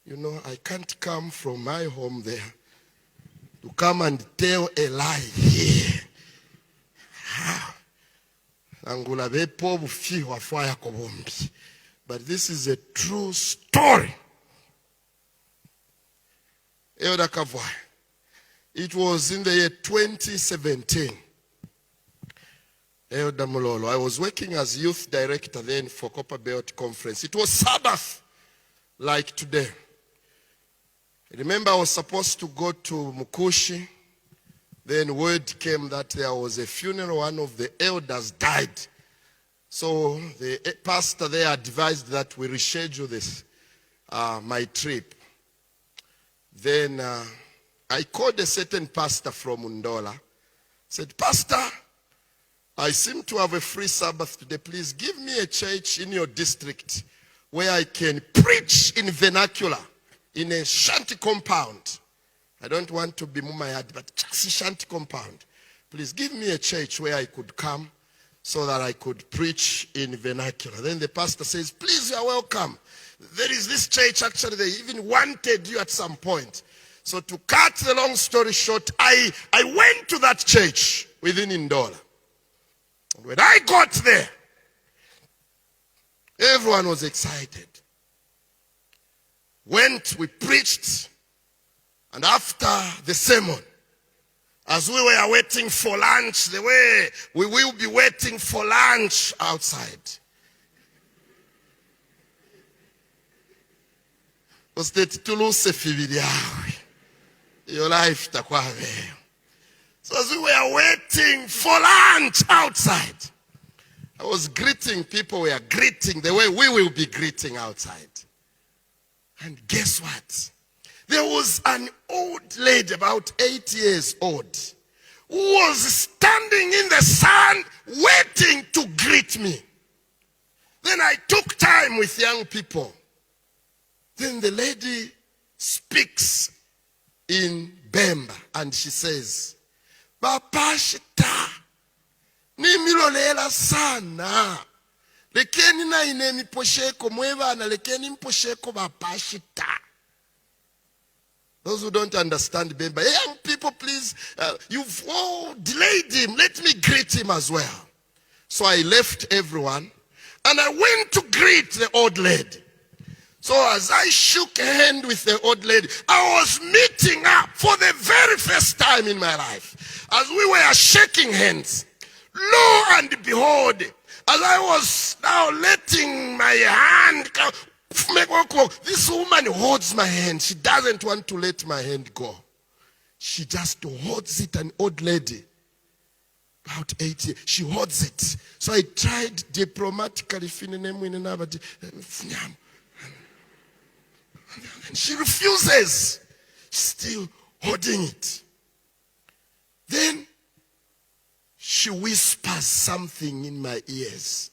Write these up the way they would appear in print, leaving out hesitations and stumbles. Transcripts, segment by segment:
You know, I can't come from my home there to come and tell a lie here. But this is a true story. Elder Kavwa. It was in the year 2017. Elder Mulolo. I was working as youth director then for Copper Belt Conference. It was Sabbath, like today. Remember, I was supposed to go to Mukushi. Then word came that there was a funeral. One of the elders died. So the pastor there advised that we reschedule this, my trip. Then I called a certain pastor from Undola. Said, Pastor, I seem to have a free Sabbath today. Please give me a church in your district where I can preach in vernacular, in a shanty compound. I don't want to be Mumayad, but just a shanty compound. Please give me a church where I could come so that I could preach in vernacular. Then the pastor says, please, you are welcome. There is this church, actually, they even wanted you at some point. So to cut the long story short, I went to that church within Ndola. And when I got there, everyone was excited. Went, we preached, and after the sermon, as we were waiting for lunch, the way we will be waiting for lunch outside. Your life. So as we were waiting for lunch outside, I was greeting people. We are greeting the way we will be greeting outside. And guess what? There was an old lady, about 8 years old, who was standing in the sun waiting to greet me. Then I took time with young people. Then the lady speaks in Bemba and she says, Bapashita, nimilolela sana. Lekeni na inemi posheko mweva na lekeni mposheko bapashita. Those who don't understand Bemba, young people, please, you've all delayed him. Let me greet him as well. So I left everyone and I went to greet the old lady. So as I shook a hand with the old lady, I was meeting up for the very first time in my life. As we were shaking hands, lo and behold, as I was now letting my hand go, this woman holds my hand. She doesn't want to let my hand go. She just holds it, an old lady, about 8 years. She holds it. So I tried diplomatically, and she refuses. She's still holding it. Then she whispers something in my ears.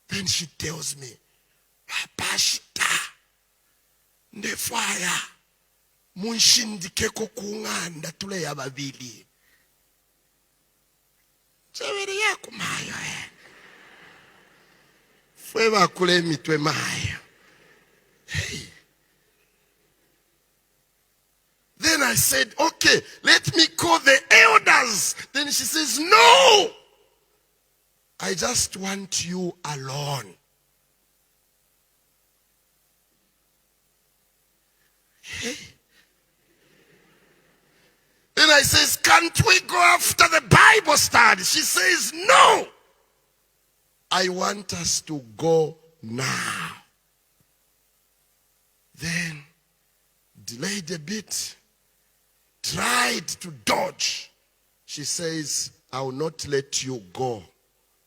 Then she tells me, Pashita, ndefaya, munshindikeko kunganda tule ya babili. Chewere yako mayo Fwe bakule mitwe mayo. Hey. Then I said, okay, let me call the elders. Then she says, no, I just want you alone. Hey. Then I says, can't we go after the Bible study? She says, no, I want us to go now. Then delayed a bit, tried to dodge. She says, I will not let you go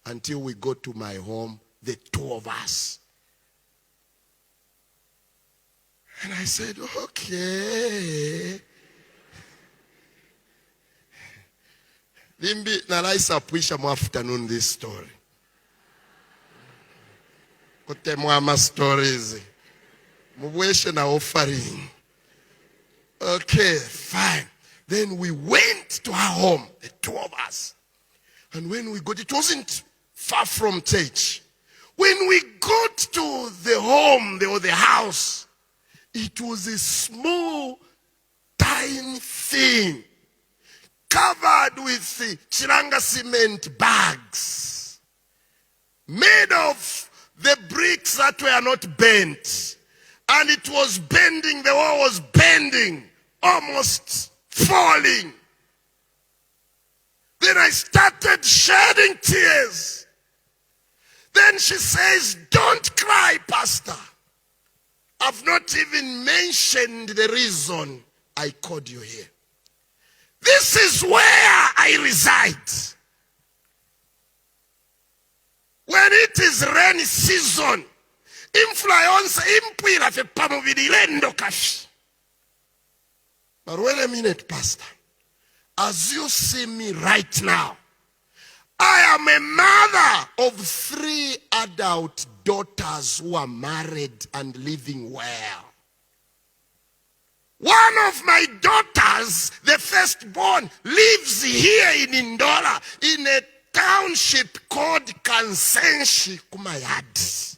until we go to my home, the two of us. And I said, okay. Limbi nalaisa puisha mu afternoon this story. Kote mwama stories. Mubweshe na offering. Okay, fine. Then we went to her home, the two of us. And when we got, it wasn't far from church. When we got to the home, or the house, It was a small, tiny thing covered with chiranga cement bags, made of the bricks that were not bent. And it was bending, the wall was bending, almost falling. Then I started shedding tears. Then she says, "Don't cry, Pastor. I've not even mentioned the reason I called you here. This is where I reside. When it is rainy season, influence impwira fe pamubiri lendo kafi." But wait a minute, Pastor. As you see me right now, I am a mother of 3 adult daughters who are married and living well. One of my daughters, the firstborn, lives here in Ndola in a township called Kansenshi Kumayad.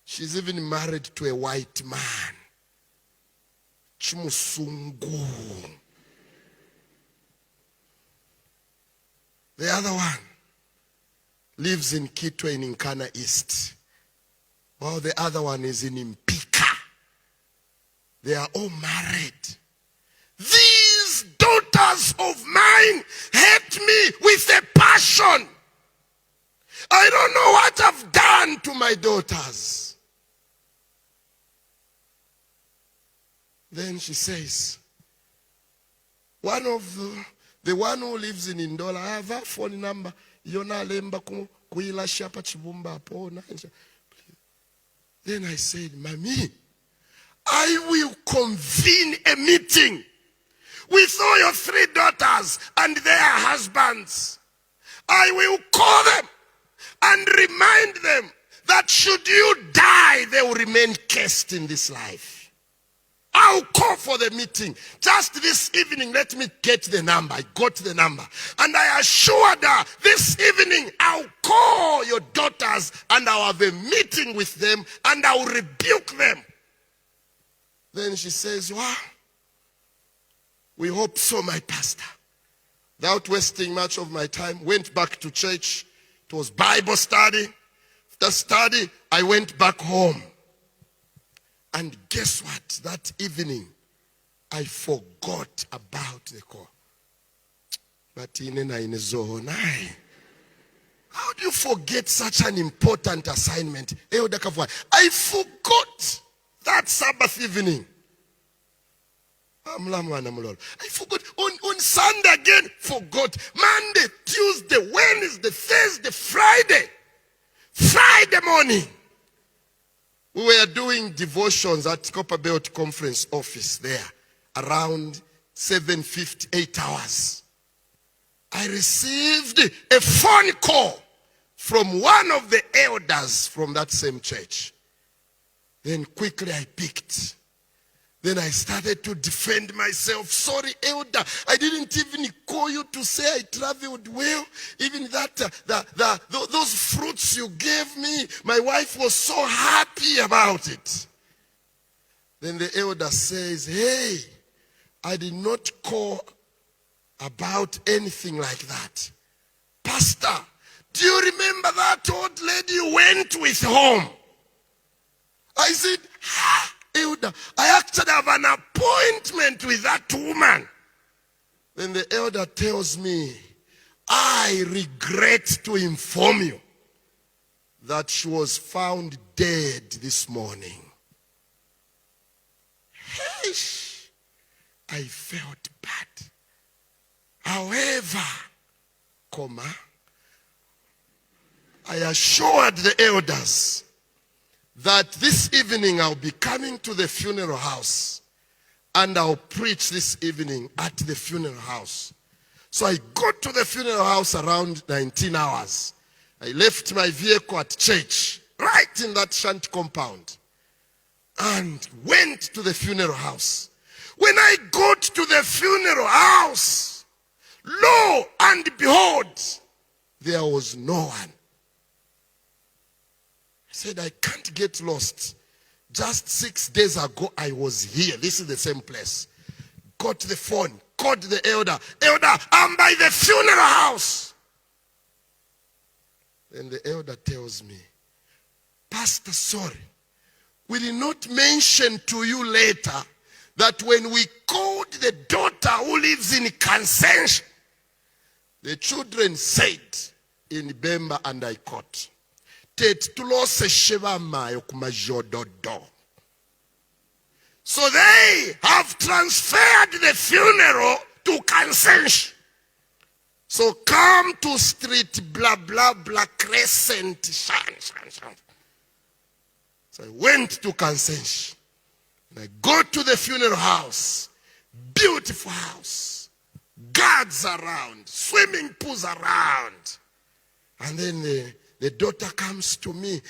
She's even married to a white man. Chimusungu. The other one lives in Kitwe in Nkana East, while the other one is in Mpika. They are all married. These daughters of mine hate me with a passion. I don't know what I've done to my daughters. Then she says, the one who lives in Ndola, I have a phone number. Yona lemba kuila shapa chibumba pona. Then I said, "Mami, I will convene a meeting with all your 3 daughters and their husbands. I will call them and remind them that should you die, they will remain cursed in this life. I'll call for the meeting. Just this evening, let me get the number." I got the number. And I assured her, this evening, I'll call your daughters and I'll have a meeting with them and I'll rebuke them. Then she says, "Wow, we hope so, my pastor." Without wasting much of my time, went back to church. It was Bible study. After study, I went back home. And guess what? That evening, I forgot about the call. But how do you forget such an important assignment? I forgot that Sabbath evening. I forgot. On Sunday again, forgot. Monday, Tuesday, Wednesday, Thursday, Friday. Friday morning. We were doing devotions at Copper Belt Conference office there, around 7:50, 8 hours. I received a phone call from one of the elders from that same church. Then quickly I picked. Then I started to defend myself. "Sorry, elder, I didn't even call you to say I traveled well. Even that, those fruits you gave me, my wife was so happy about it." Then the elder says, "Hey, I did not call about anything like that. Pastor, do you remember that old lady you went with home?" I said, "Elder, I actually have an appointment with that woman." Then the elder tells me, "I regret to inform you that she was found dead this morning." I felt bad. However, I assured the elders that this evening I'll be coming to the funeral house and I'll preach this evening at the funeral house. So I got to the funeral house around 19 hours. I left my vehicle at church, right in that shanty compound, and went to the funeral house. When I got to the funeral house, lo and behold, there was no one. I said, "I can't get lost Just 6 days ago, I was here. This is the same place. Got the phone, called the elder. Elder, I'm by the funeral house. Then the elder tells me, Pastor, sorry, we did not mention to you later that when we called the daughter who lives in Kansensh, the children said in Bemba, and I quote, so they have transferred the funeral to Kansensh. So come to street blah blah blah crescent. So I went to Kansensh. And I go to the funeral house. Beautiful house. Guards around. Swimming pools around. And then the daughter comes to me.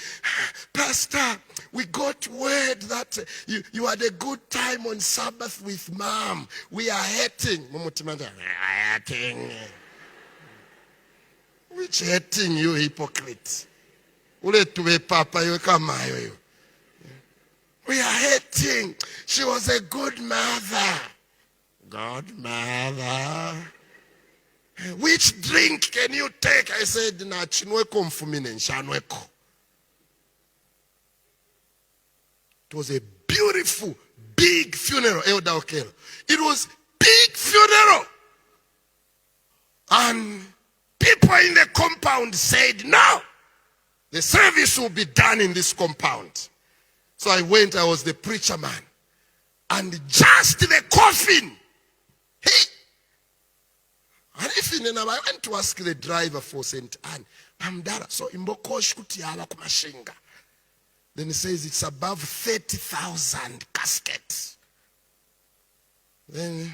Pastor, we got word that you had a good time on Sabbath with Mom. We are hating. Hating. Which hating, you hypocrite? We are hating. She was a good mother. Good mother. Which drink can you take? I said, na chinweko mfumine nshanweko. It was a beautiful, big funeral, Elder Okello. It was big funeral. And people in the compound said, no, the service will be done in this compound. So I went, I was the preacher man. And just the coffin. Hey. And I went to ask the driver for St. Anne. Amdara, so imbokosh kutiala kumashinga. Then he says it's above 30,000 caskets. Then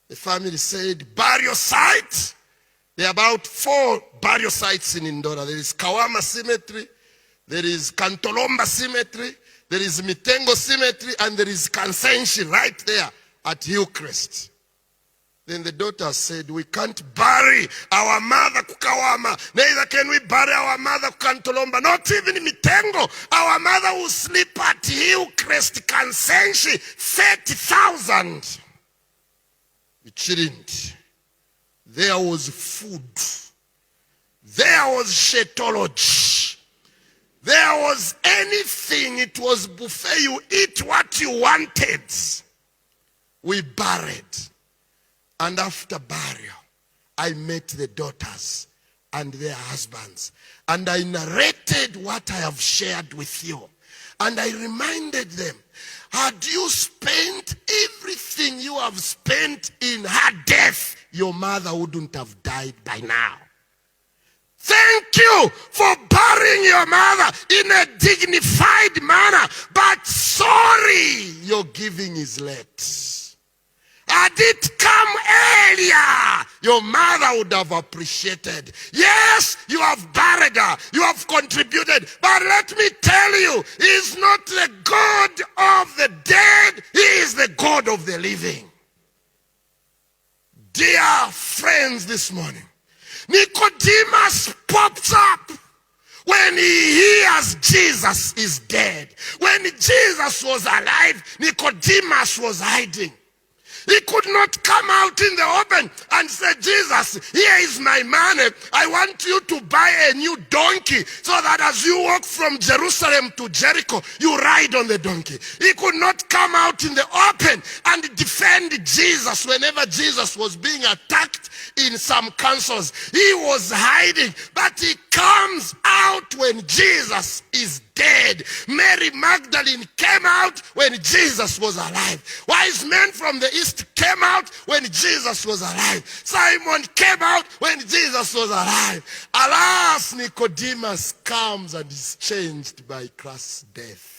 the family said, burial site. There are about 4 burial sites in Indora. There is Kawama Cemetery, there is Kantolomba Cemetery, there is Mitengo Cemetery, and there is Kansenshi right there at Hillcrest. Then the daughter said, we can't bury our mother Kukawama. Neither can we bury our mother Kantolomba. Not even Mitengo. Our mother will sleep at Hillcrest, Kansenshi. 30,000. We chilled. There was food. There was shetology. There was anything. It was buffet. You eat what you wanted. We buried. And after burial, I met the daughters and their husbands. And I narrated what I have shared with you. And I reminded them, had you spent everything you have spent in her death, your mother wouldn't have died by now. Thank you for burying your mother in a dignified manner. But sorry, your giving is late. Had it come earlier, your mother would have appreciated. Yes, you have buried her. You have contributed. But let me tell you, he is not the God of the dead. He is the God of the living. Dear friends, this morning, Nicodemus pops up when he hears Jesus is dead. When Jesus was alive, Nicodemus was hiding. He could not come out in the open and say, Jesus, here is my money. I want you to buy a new donkey so that as you walk from Jerusalem to Jericho, you ride on the donkey. He could not come out in the open and defend Jesus whenever Jesus was being attacked in some councils. He was hiding, but he comes out when Jesus is dead. Mary Magdalene came out when Jesus was alive. Wise men from the east came out when Jesus was alive. Simon came out when Jesus was alive. Alas, Nicodemus comes and is changed by Christ's death.